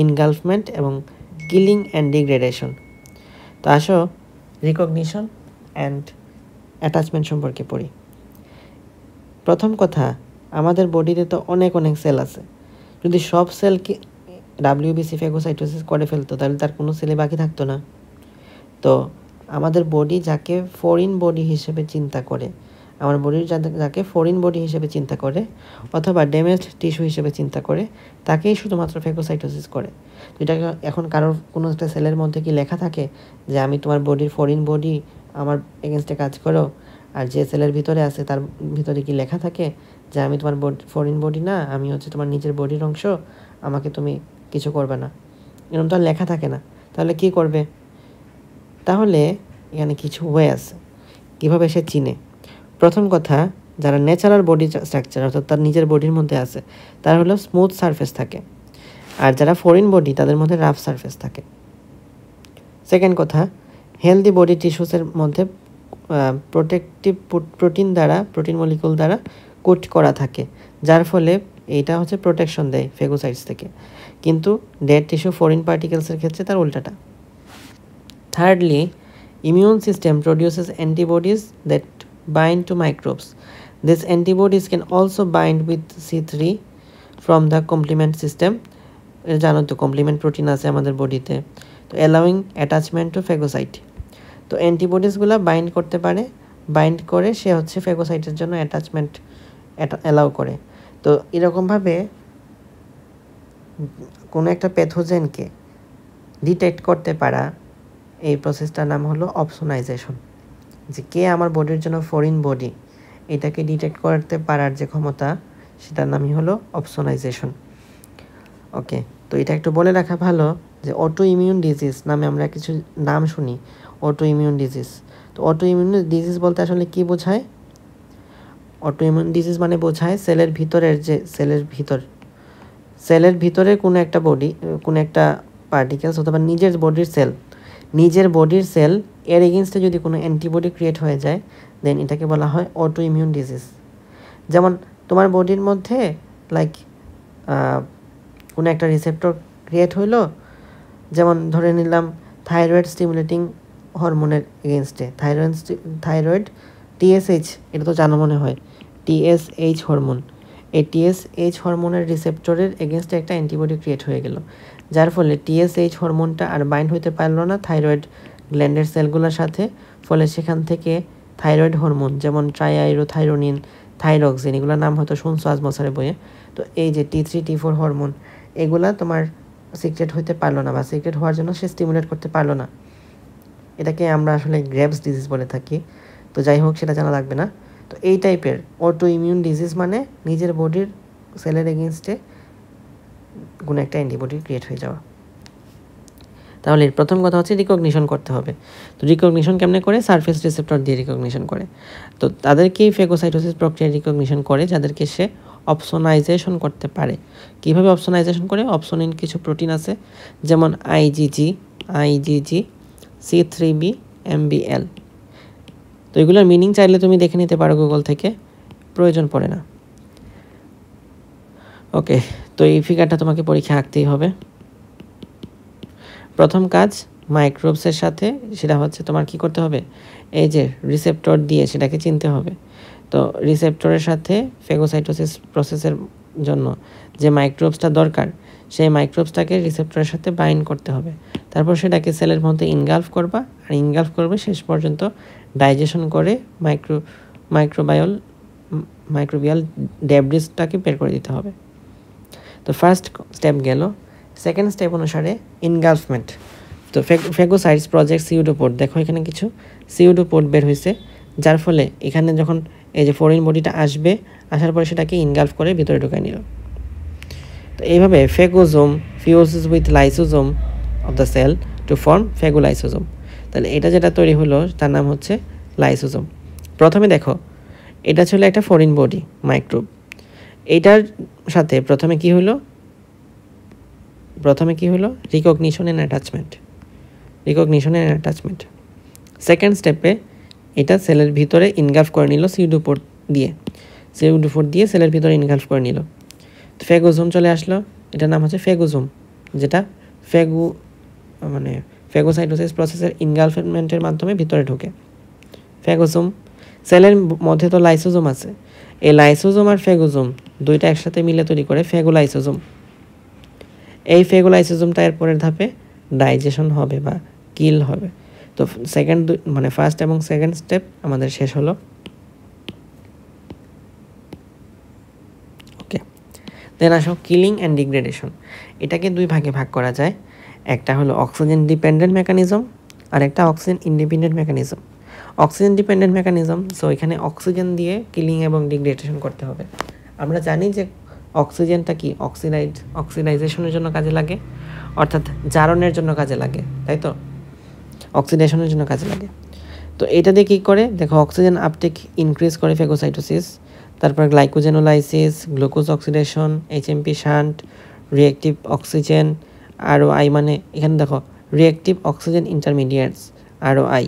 ইনগালফমেন্ট এবং কিলিং অ্যান্ড ডিগ্রেডেশন। তো আসো রিকগনিশন অ্যান্ড অ্যাটাচমেন্ট সম্পর্কে পড়ি। প্রথম কথা, আমাদের বডিতে তো অনেক সেল আছে। যদি সব সেলকে ডাব্লিউবিসি ফ্যাগোসাইটোসিস করে ফেলতো তাহলে তার কোনো সেলে বাকি থাকতো না। তো আমাদের বডি যাকে ফরেন বডি হিসেবে চিন্তা করে, আমার বডির যাকে ফরেন বডি হিসেবে চিন্তা করে অথবা ড্যামেজড টিস্যু হিসেবে চিন্তা করে, তাকেই শুধুমাত্র ফ্যাগোসাইটোসিস করে। তো এটা এখন কারোর কোনো একটা সেলের মধ্যে কি লেখা থাকে যে আমি তোমার বডির ফরেন বডি, আমার এগেনস্টে কাজ করো? আর যে সেলের ভিতরে আছে তার ভিতরে কি লেখা থাকে যে আমি তোমার ফরেন বডি না, আমি হচ্ছে তোমার নিজের বডির অংশ, আমাকে তুমি কিছু করবে না? এরকম তো আর লেখা থাকে না। তাহলে কি করবে? তাহলে এখানে কিছু ওয়ে আছে কীভাবে সে চিনে। প্রথম কথা, যারা ন্যাচারাল বডি স্ট্রাকচার অর্থাৎ তার নিজের বডির মধ্যে আছে, তার হলো স্মুথ সারফেস থাকে, আর যারা ফরেন বডি তাদের মধ্যে রাফ সারফেস থাকে। সেকেন্ড কথা, হেলদি বডি টিস্যুসের মধ্যে প্রোটেক্টিভ প্রোটিন মলিকুল দ্বারা কোট করা থাকে, যার ফলে এইটা হচ্ছে প্রোটেকশন দেয় ফ্যাগোসাইটস থেকে। কিন্তু ডেড টিস্যু ফরেন পার্টিকেলসের ক্ষেত্রে তার উল্টাটা। Thirdly, immune system produces antibodies that bind to microbes. These antibodies can also bind with C3 from the complement system. জানো তো কমপ্লিমেন্ট প্রোটিন আছে আমাদের বডিতে, তো allowing attachment to phagocyte. তো অ্যান্টিবডিসগুলো বাইন্ড করতে পারে, বাইন্ড করে সে হচ্ছে ফ্যাগোসাইটের জন্য অ্যাটাচমেন্ট অ্যালাউ করে। তো এরকমভাবে কোনো একটা প্যাথোজেনকে ডিটেক্ট করতে পারা, এই প্রসেসটার নাম হলো অপসোনাইজেশন। যে কে আমার বডির জন্য ফরেন বডি, এটাকে ডিটেক্ট করতে পারার যে ক্ষমতা, সেটার নামই হলো অপসোনাইজেশন। ওকে, তো এটা একটু বলে রাখা ভালো যে অটো ইমিউন ডিজিজ নামে আমরা কিছু নাম শুনি। অটো ইমিউন ডিজিজ, তো অটো ইমিউন ডিজিজ বলতে আসলে কি বোঝায়? অটো ইমিউন ডিজিজ মানে বোঝায় সেলের ভিতরে কোনো একটা কোনো একটা পার্টিকেলস অথবা নিজের বডির সেল এর এগেনস্টে যদি কোনো অ্যান্টিবডি ক্রিয়েট হয়ে যায়, দেন এটাকে বলা হয় অটো ইমিউন ডিজিজ। যেমন তোমার বডির মধ্যে লাইক কোনো একটা রিসেপ্টর ক্রিয়েট হইলো, যেমন ধরে নিলাম থাইরয়েড স্টিমুলেটিং হরমোনের এগেনস্টে, থাইরয়েড টিএসএইচ, এটা তো জানো মনে হয়, টিএসএইচ হরমোন। এই টিএসএইচ হরমোনের রিসেপ্টরের এগেনস্টে একটা অ্যান্টিবডি ক্রিয়েট হয়ে গেল, যার ফলে টিএসএইচ হরমোনটা আর বাইন্ড হইতে পারলো না থাইরয়েড গ্ল্যান্ডের সেলগুলোর সাথে। ফলে সেখান থেকে থাইরয়েড হরমোন যেমন ট্রাইআইরোথাইরোনিন, থাইরক্সিন, এগুলোর নাম হয়তো শুনছো আজমসারে বইয়ে। তো এই যে T3 T4 হরমোন, এগুলা তোমার সিক্রেট হইতে পারলো না, বা সিক্রেট হওয়ার জন্য সে স্টিমুলেট করতে পারলো না। এটাকে আমরা আসলে গ্রেভস ডিজিজ বলে থাকি। তো যাই হোক, সেটা জানা লাগবে না। তো এই টাইপের অটো ইমিউন ডিজিজ মানে নিজের বডির সেলের এগেনস্টে কোনো একটা অ্যান্টিবডি ক্রিয়েট হয়ে যাওয়া। তাহলে প্রথম কথা হচ্ছে রিকগনিশন করতে হবে। তো রিকগনিশন কেমনে করে? সারফেস রিসেপ্টর দিয়ে রিকগনিশন করে। তো তাদেরকেই ফেগোসাইটোসিস প্রক্রিয়া রিকগনিশন করে, যাদেরকে সে অপসোনাইজেশন করতে পারে। কীভাবে অপসোনাইজেশন করে? অপসোনিন কিছু প্রোটিন আছে, যেমন আইজিজি, C3b, MBL। তো এগুলোর মিনিং চাইলে তুমি দেখে নিতে পারো গুগল থেকে, প্রয়োজন পড়ে না। ওকে, তো এই ফিগারটা তোমাকে পরীক্ষা আঁকতেই হবে। প্রথম কাজ মাইক্রোবসের সাথে, সেটা হচ্ছে তোমার কি করতে হবে? এই যে রিসেপ্টর দিয়ে সেটাকে চিনতে হবে। তো রিসেপ্টরের সাথে ফেগোসাইটোসিস প্রসেসের জন্য যে মাইক্রোবসটা দরকার, সেই মাইক্রোবসটাকে রিসেপ্টরের সাথে বাইন্ড করতে হবে। তারপর সেটাকে সেলের মধ্যে ইনগালফ করবা, আর ইনগালফ করবে শেষ পর্যন্ত ডাইজেশন করে মাইক্রোবিয়াল ডেব্রিসটাকে বের করে দিতে হবে। তো ফার্স্ট স্টেপ গেল। সেকেন্ড স্টেপ অনুসারে ইনগালফমেন্ট। তো ফেগোসাইটস প্রজেক্ট সিউডোপোড, দেখো এখানে কিছু সিউডোপোড বের হয়েছে, যার ফলে এখানে যখন এই যে ফরেন বডিটা আসার পরে সেটাকে ইনগালফ করে ভিতরে ঢুকাই নিল। তো এইভাবে phagosome fuses with lysosome of the cell to form phagolysosome. তাহলে এটা যেটা তৈরি হলো তার নাম হচ্ছে লাইসোজোম। প্রথমে দেখো, এটা ছিল একটা ফরেন বডি মাইক্রোব। এইটার সাথে প্রথমে কি হলো? Recognition and attachment. সেকেন্ড স্টেপে এটা সেলের ভিতরে ইনগালফ করে নিল সিউডোপোড দিয়ে সেলের ভিতরে ইনগালফ করে নিল। ফেগোজোম চলে আসলো, এটার নাম হচ্ছে ফেগোজোম, যেটা ফেগোসাইটোসিস প্রসেসের ইনগালফমেন্টের মাধ্যমে ভিতরে ঢোকে। ফেগোজোম, সেলের মধ্যে তো লাইসোজোম আছে, এই লাইসোজোম আর ফেগোজোম দুইটা একসাথে মিলে তৈরি করে ফেগোলাইসোজোম। এই ফেগোলাইসোজোমটা এর পরের ধাপে ডাইজেশন হবে বা কিল হবে। তো ফার্স্ট এবং সেকেন্ড স্টেপ আমাদের শেষ হলো। ওকে, দেন আসো কিলিং অ্যান্ড ডিগ্রেডেশন। এটাকে দুই ভাগে ভাগ করা যায়। একটা হলো অক্সিজেন ডিপেন্ডেন্ট মেকানিজম, আর একটা oxygen independent mechanism. Oxygen dependent mechanism, so এখানে অক্সিজেন দিয়ে কিলিং এবং ডিগ্রেডেশন করতে হবে। আমরা জানি যে অক্সিজেনটা কি অক্সিডাইজেশনের জন্য কাজে লাগে, অর্থাৎ জারণের জন্য কাজে লাগে, তাই তো? অক্সিডেশনের জন্য কাজে লাগে। তো এটা দিয়ে কী করে? দেখো, অক্সিজেন আপটেক ইনক্রিজ করে ফেগোসাইটোসিস, তারপর glycogenolysis, glucose oxidation, HMP shunt, reactive oxygen, ROI, মানে এখানে দেখো রিঅ্যাক্টিভ অক্সিজেন ইন্টারমিডিয়েটস, ROI।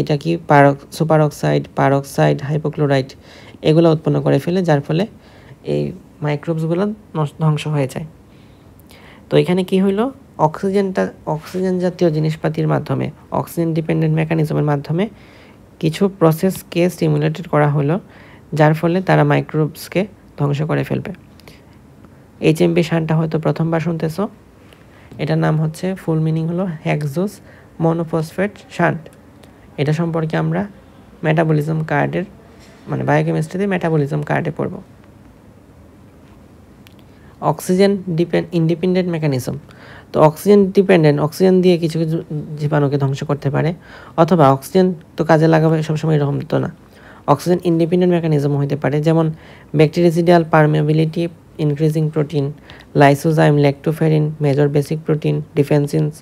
এটা কি সুপার অক্সাইড, পারঅক্সাইড, হাইপোক্লোরাইড এগুলো উৎপন্ন করে ফেলে, যার ফলে এই মাইক্রোবসগুলো ধ্বংস হয়ে যায়। তো এখানে কি হইলো? অক্সিজেন জাতীয় জিনিসপাতির মাধ্যমে, অক্সিজেন ডিপেন্ডেন্ট মেকানিজমের মাধ্যমে কিছু প্রসেসকে স্টিমুলেটেড করা হলো, যার ফলে তারা মাইক্রোবসকে ধ্বংস করে ফেলবে। HMP শান্টটা হয়তো প্রথমবার শুনতেছো। এটার নাম হচ্ছে, ফুল মিনিং হলো হেক্সোস মনোফসফেট শান্ট। এটা সম্পর্কে আমরা মেটাবলিজম কার্ডের বায়োকেমিস্ট্রিতে মেটাবলিজম কার্ডে পড়ব। Oxygen independent mechanism. তো অক্সিজেন ডিপেন্ডেন্ট, অক্সিজেন দিয়ে কিছু কিছু জীবাণুকে ধ্বংস করতে পারে, অথবা অক্সিজেন তো কাজে লাগাবে সবসময় এরকম তো না, অক্সিজেন ইন্ডিপেন্ডেন্ট মেকানিজম হতে পারে, যেমন bactericidal permeability increasing protein, lysozyme, lactoferrin, major basic protein, defensins,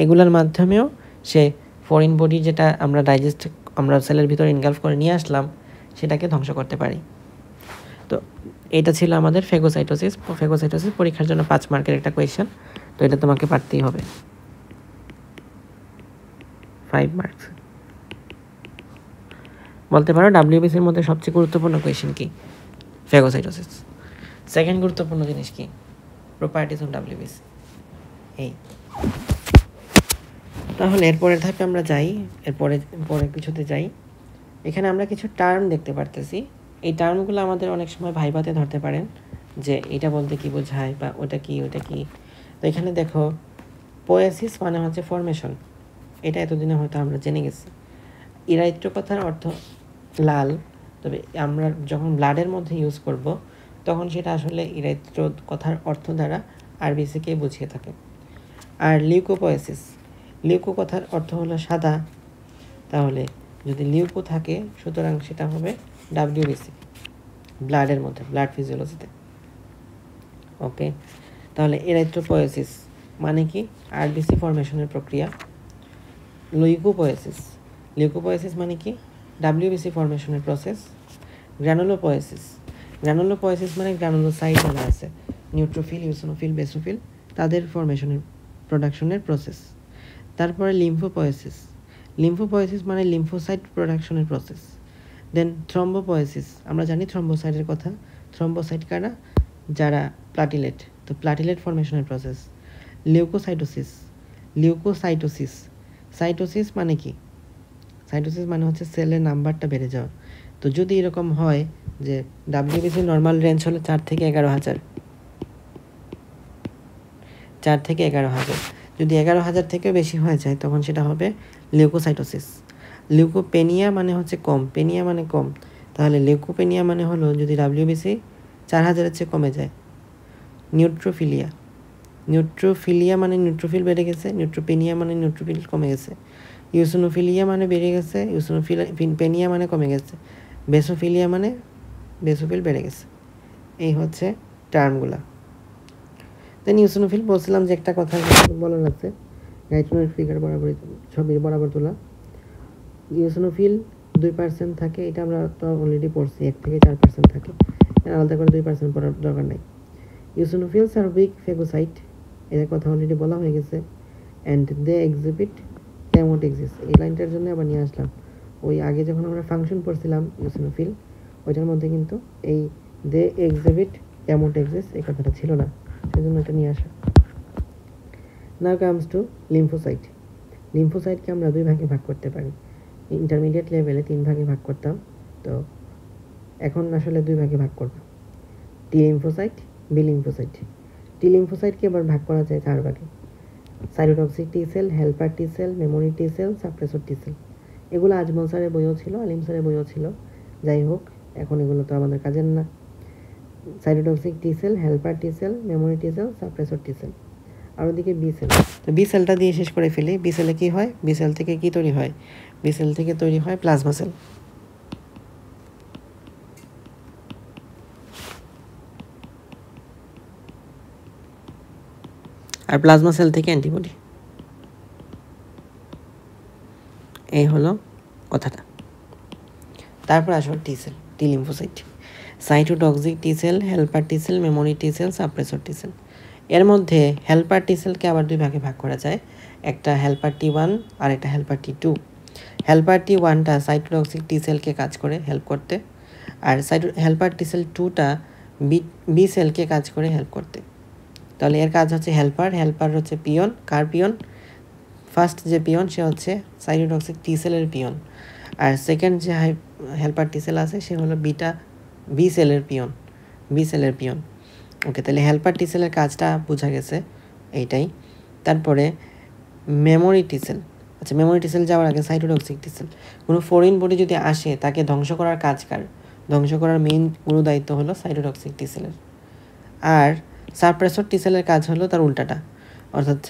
এগুলোর মাধ্যমেও সে ফরেন বডি যেটা আমরা সেলের ভিতরে ইনগালফ করে নিয়ে আসলাম সেটাকে ধ্বংস করতে পারি। তো এটা ছিল আমাদের ফেগোসাইটোসিস। ফেগোসাইটোসিস পরীক্ষার জন্য 5 মার্কের একটা কোয়েশ্চেন, তো এটা তোমাকে পারতেই হবে, 5 মার্কস। বলতে পারো ডাব্লিউবিসির মধ্যে সবচেয়ে গুরুত্বপূর্ণ কোয়েশ্চেন কি? ফেগোসাইটোসিস। সেকেন্ড গুরুত্বপূর্ণ জিনিস কি? Properties of WBC. এই তাহলে এরপরের ধাপে আমরা যাই, পরে কিছুতে যাই। এখানে আমরা কিছু টার্ম দেখতে পারতেছি। এই টার্মগুলো আমাদের অনেক সময় ভাইভাতে ধরতে পারেন যে এটা বলতে কি বোঝায় বা ওটা কি। তো এখানে দেখো, পোয়েসিস মানে হচ্ছে ফরমেশন, এটা এতদিনে হয়তো আমরা জেনে গেছি। ইরাইত্র কথার অর্থ লাল, তবে আমরা যখন ব্লাডের মধ্যে ইউজ করব তখন সেটা আসলে ইরাইত্র কথার অর্থ দ্বারা আরবিসিকে বুঝিয়ে থাকে। আর লিউকোপোয়েসিস, লিউকো কথার অর্থ হলো সাদা, তাহলে যদি লিউকো থাকে সুতরাং সেটা হবে ডাব্লিউবিসি, ব্লাডের মধ্যে, ব্লাড ফিজিওলজিতে। ওকে, তাহলে এরাইথ্রোপোয়েসিস মানে কি? আরবিসি ফরমেশনের প্রক্রিয়া। লিউকোপোয়েসিস মানে কি? WBC ফরমেশনের process. গ্রানুলোপোয়েসিস মানে গ্রানুলোসাইট যারা আছে, নিউট্রোফিল, ইউসিনোফিল, বেসোফিল, তাদের প্রোডাকশনের প্রসেস। তারপরে লিম্ফোপোয়েসিস মানে লিম্ফোসাইট প্রোডাকশনের প্রসেস। দেন থ্রম্বোপোয়েসিস, আমরা জানি থ্রম্বোসাইটের কথা। থ্রম্বোসাইট কারা? যারা প্লাটিলেট, তো প্লাটিলেট ফরমেশনের প্রসেস। সাইটোসিস মানে কি? সাইটোসিস মানে হচ্ছে সেলের নাম্বারটা বেড়ে যাওয়া। তো যদি এরকম হয় যে ডাব্লিউবিসি নর্মাল রেঞ্জ হলো 4 থেকে 11,000, যদি 11,000 থেকে বেশি হয়ে যায় তখন সেটা হবে লিউকোসাইটোসিস। লিউকোপেনিয়া মানে হচ্ছে কম, পেনিয়া মানে কম, তাহলে লিউকোপেনিয়া মানে হলো যদি ডাব্লিউবিসি 4,000-এর চেয়ে কমে যায়। নিউট্রোফিলিয়া মানে নিউট্রোফিল বেড়ে গেছে, নিউট্রোপেনিয়া মানে নিউট্রোফিল কমে গেছে। ইউসিনোফিলিয়া মানে বেড়ে গেছে, পেনিয়া মানে কমে গেছে। বেসোফিলিয়া মানে বেসোফিল বেড়ে গেছে। এই হচ্ছে টার্মগুলা। দেন ইউসিনোফিল বলছিলাম যে একটা কথা বলার আছে, নাইট্রোজেন ফিগার ছবি বরাবর তোলা। ইউসিনোফিল 2% থাকে, এটা আমরা তো অলরেডি পড়ছি, 1 থেকে 4% থাকে, আলাদা করে 2% পড়ার দরকার নেই। ইউসিনোফিলস আর উইক ফেগোসাইট, এর কথা অলরেডি বলা হয়ে গেছে। অ্যান্ড দে এক্সিবিট ক্যামোটেক্সিস, এই লাইনটার জন্য আবার নিয়ে আসলাম। ওই আগে যখন আমরা ফাংশন পড়ছিলাম ইউসিনোফিল, ওইটার মধ্যে কিন্তু এই দে এক্সিবিট ক্যামোটেক্সিস এই কথাটা ছিল না, সেই জন্য এটা নিয়ে আসা। Now comes to lymphocyte. লিম্ফোসাইটকে আমরা 2 ভাগে ভাগ করতে পারি। ইন্টারমিডিয়েট লেভেলে 3 ভাগে ভাগ করতাম, তো এখন আসলে 2 ভাগে ভাগ করব, T lymphocyte, B lymphocyte. T লিম্ফোসাইটকে আবার ভাগ করা যায় 4 ভাগে: cytotoxic T cell, helper T cell, memory T cell, suppressor T cell. এগুলো আজমল স্যারের বইও ছিল, আলিম স্যারের বইও ছিল, যাই হোক এখন এগুলো তো আমাদের কাজের না। Cytotoxic T cell, helper T cell, memory T cell, suppressor T cell. আর ওদিকে বি সেল, তো বি সেলটা দিয়ে শেষ করে ফেলি। বি সেলে কী হয়? বি সেল থেকে কী তৈরি হয়? বি সেল থেকে তৈরি হয় প্লাজমা সেল। আর প্লাজমা সেল থেকে অ্যান্টিবডি। এই হলো কথাটা। তারপর আসো T cell, T lymphocyte. Cytotoxic T cell, helper T cell, memory T cell, suppressor T cell. এর মধ্যে হেল্পার টি সেলকে আবার 2 ভাগে ভাগ করা যায়, একটা হেল্পার T1 আর একটা হেল্পার T2। হেল্পার T1টা সাইটোটক্সিক টি সেলকে কাজ করে হেল্প করতে, আর হেল্পার টি সেল 2টা বি সেলকে কাজ করে হেল্প করতে। তাহলে এর কাজ হচ্ছে হেল্পার হচ্ছে পিয়ন। কার পিয়ন? ফার্স্ট যে পিয়ন সে হচ্ছে সাইটোটক্সিক টি সেলের পিয়ন, আর সেকেন্ড যে হেল্পার টি সেল আছে সে হলো বি সেলের পিয়ন। ওকে, তাহলে হেল্পার টি সেলের কাজটা বোঝা গেছে, এইটাই। তারপরে মেমোরি টি সেল। আচ্ছা, মেমোরি টি সেল যাওয়ার আগে সাইটোটক্সিক টি সেল, কোনো ফরেন বডি যদি আসে তাকে ধ্বংস করার কাজ কার? ধ্বংস করার মেইন গুরু দায়িত্ব হলো সাইটোটক্সিক টি সেলের। আর সাপ্রেসর টি সেলের কাজ হলো তার উল্টাটা, অর্থাৎ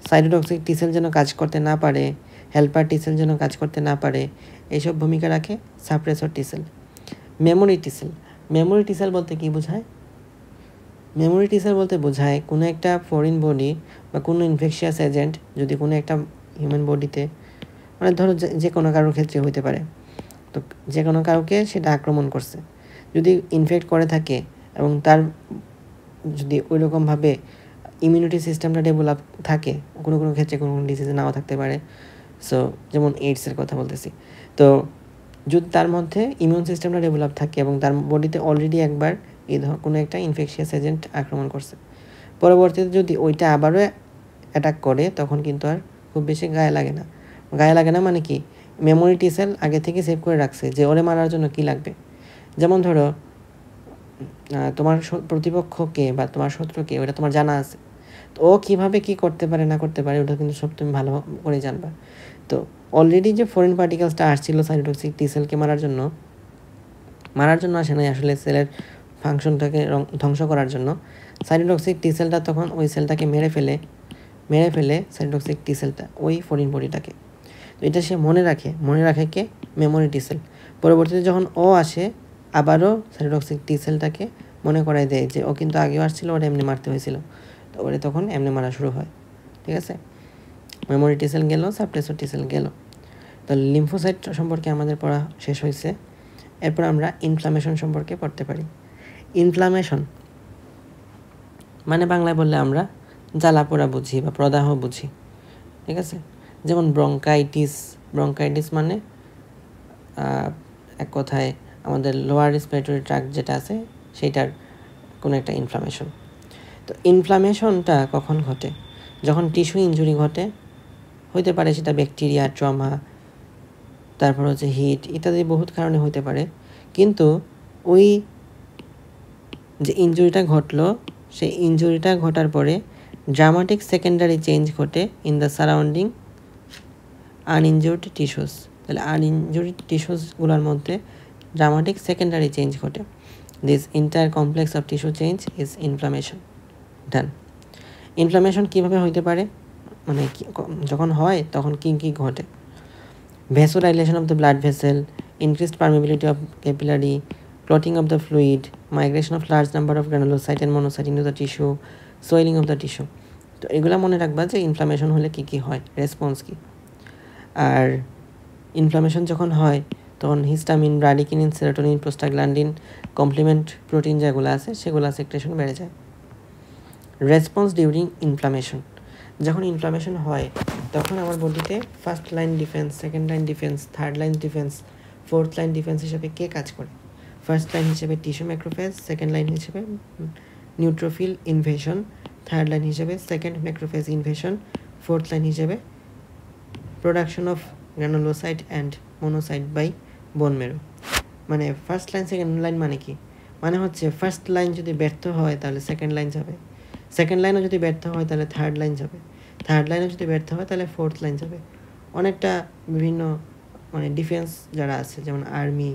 সাইটোটক্সিক টি সেল যেন কাজ করতে না পারে, হেল্পার টি সেল যেন কাজ করতে না পারে, এইসব ভূমিকা রাখে suppressor T cell. Memory T cell, memory T cell বলতে কী বোঝায়? মেমোরি টি সেল বলতে বোঝায় কোনো একটা ফরেন বডি বা কোনো ইনফেকশিয়াস এজেন্ট যদি কোনো একটা হিউম্যান বডিতে, মানে ধরো যে কোনো কারোর ক্ষেত্রে হতে পারে, তো যে কোনো কাউকে সেটা আক্রমণ করছে, যদি ইনফেক্ট করে থাকে এবং তার যদি ওই রকমভাবে ইমিউনিটি সিস্টেমটা ডেভেলপ থাকে, কোনো কোনো ক্ষেত্রে কোনো কোনো ডিজিজে নাও থাকতে পারে, সো যেমন এইডসের কথা বলতেছি, তো যদি তার মধ্যে ইমিউন সিস্টেমটা ডেভেলপ থাকে এবং তার বডিতে অলরেডি একবার কোনো একটা ইনফেকশিয়াস এজেন্ট আক্রমণ করছে, পরবর্তীতে যদি ওইটা আবারও অ্যাটাক করে তখন কিন্তু আর খুব বেশি গায়ে লাগে না। গায়ে লাগে না মানে কি, মেমোরি টি সেল আগে থেকে সেভ করে রাখছে যে ওরে মারার জন্য কি লাগবে। যেমন ধরো তোমার প্রতিপক্ষকে বা তোমার শত্রুকে ওটা তোমার জানা আছে, তো ও কীভাবে কী করতে পারে না করতে পারে ওটা কিন্তু সব তুমি ভালো করে জানবা। তো অলরেডি যে ফরেন পার্টিকেলসটা আসছিল সাইটোটক্সিক টি সেলকে মারার জন্য আসে নাই, আসলে সেলের ফাংশনটাকে ধ্বংস করার জন্য। সাইটোটক্সিক টি সেলটা তখন ওই সেলটাকে মেরে ফেলে সাইটোটক্সিক টি সেলটা ওই ফরেন বডিটাকে, তো এটা সে মনে রাখে কে, মেমোরি টি সেল। পরবর্তীতে যখন ও আসে আবারও সাইটোটক্সিক টি সেলটাকে মনে করাই দেয় যে ও কিন্তু আগেও আসছিল, ওটা এমনি মারতে হয়েছিল, তো ওরে তখন এমনি মারা শুরু হয়। ঠিক আছে, মেমোরি টি সেল গেল, সাপ্রেসর টি সেল গেল। তো লিম্ফোসাইট সম্পর্কে আমাদের পড়া শেষ হয়েছে। এরপর আমরা ইনফ্লামেশন সম্পর্কে পড়তে পারি। ইনফ্লামেশন মানে বাংলায় বললে আমরা জ্বালা পোড়া বুঝি বা প্রদাহ বুঝি। ঠিক আছে, যেমন ব্রঙ্কাইটিস মানে এক কথায় আমাদের লোয়ার রেসপিরেটরি ট্র্যাক্ট যেটা আছে সেইটার কোনো একটা ইনফ্লামেশন। তো ইনফ্লামেশনটা কখন ঘটে? যখন টিস্যু ইনজুরি ঘটে, হইতে পারে সেটা ব্যাকটেরিয়া, ট্রমা, তারপর হচ্ছে হিট ইত্যাদি বহুত কারণে হইতে পারে, কিন্তু ওই যে ইনজুরিটা ঘটলো সেই ইনজুরিটা ঘটার পরে ড্রামাটিক সেকেন্ডারি চেঞ্জ ঘটে ইন দ্য সারাউন্ডিং আনইনজুর্ড টিস্যুস। তাহলে আনইনজুর্ড টিস্যুসগুলোর মধ্যে ড্রামাটিক সেকেন্ডারি চেঞ্জ ঘটে। This entire complex of tissue change is inflammation. Done. Inflammation কীভাবে হইতে পারে, মানে যখন হয় তখন কী কী ঘটে? Vasodilation of the blood vessel, increased permeability of capillary, clotting of the fluid, migration of large number of granulocyte and monocyte into the tissue, swelling of the tissue. তো এগুলো মনে রাখবা যে ইনফ্লামেশন হলে কী কী হয়, রেসপন্স কী। আর ইনফ্লামেশন যখন হয় তখন histamine, bradykinin, serotonin, prostaglandin, complement protein যেগুলো আছে সেগুলো সেক্রেশন বেড়ে যায়। রেসপন্স ডিউরিং ইনফ্লামেশন, যখন ইনফ্লামেশন হয় তখন আমার বডিতে first line defence, second line defence, third line defence, fourth line defence হিসেবে কে কাজ করে? ফার্স্ট লাইন হিসেবে টিস্যু ম্যাক্রোফেজ, সেকেন্ড লাইন হিসেবে নিউট্রোফিল ইনভেশন, থার্ড লাইন হিসেবে second macrophage invasion, fourth line হিসেবে production of granulocyte and monocyte by bone marrow. মানে first line second line মানে কি? মানে হচ্ছে ফার্স্ট লাইন যদি ব্যর্থ হয় তাহলে সেকেন্ড লাইন যাবে, সেকেন্ড লাইনও যদি ব্যর্থ হয় তাহলে থার্ড লাইন যাবে, থার্ড লাইনও যদি ব্যর্থ হয় তাহলে ফোর্থ লাইন যাবে। অনেকটা বিভিন্ন মানে ডিফেন্স যারা আছে যেমন আর্মি,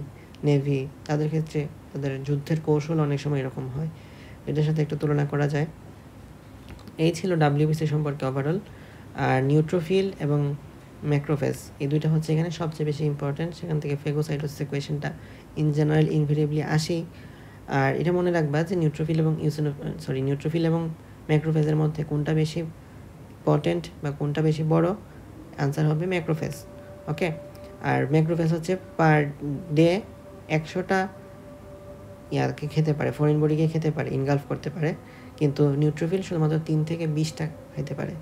নেভি, তাদের ক্ষেত্রে তাদের যুদ্ধের কৌশল অনেক সময় এরকম হয়, এটার সাথে একটু তুলনা করা যায়। এই ছিল ডাব্লিউবিসি সম্পর্কে ওভারঅল। আর নিউট্রোফিল এবং ম্যাক্রোফেজ এই দুইটা হচ্ছে এখানে সবচেয়ে বেশি ইম্পর্ট্যান্ট, সেখান থেকে ফেগোসাইটোসিস কোয়েশনটা ইন জেনারেল ইনভেরিয়েবলি আসেই। আর এটা মনে রাখবা যে নিউট্রোফিল এবং ম্যাক্রোফেজের মধ্যে কোনটা বেশি ইম্পর্টেন্ট বা কোনটা বেশি বড়, আনসার হবে ম্যাক্রোফেজ। ওকে, আর ম্যাক্রোফেজ হচ্ছে পার ডে 100টা ইয়াকে খেতে পারে, ফরেন বডিকে খেতে পারে, ইনগালফ করতে পারে, কিন্তু নিউট্রোফিল শুধুমাত্র 3 থেকে 20টা খেতে পারে।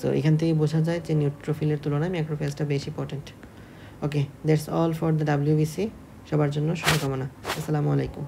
সো এখান থেকে বোঝা যায় যে নিউট্রোফিলের তুলনায় ম্যাক্রোফেজটা বেশি important. Okay, that's all for the WBC. সবার জন্য শুভকামনা। আসসালামু আলাইকুম।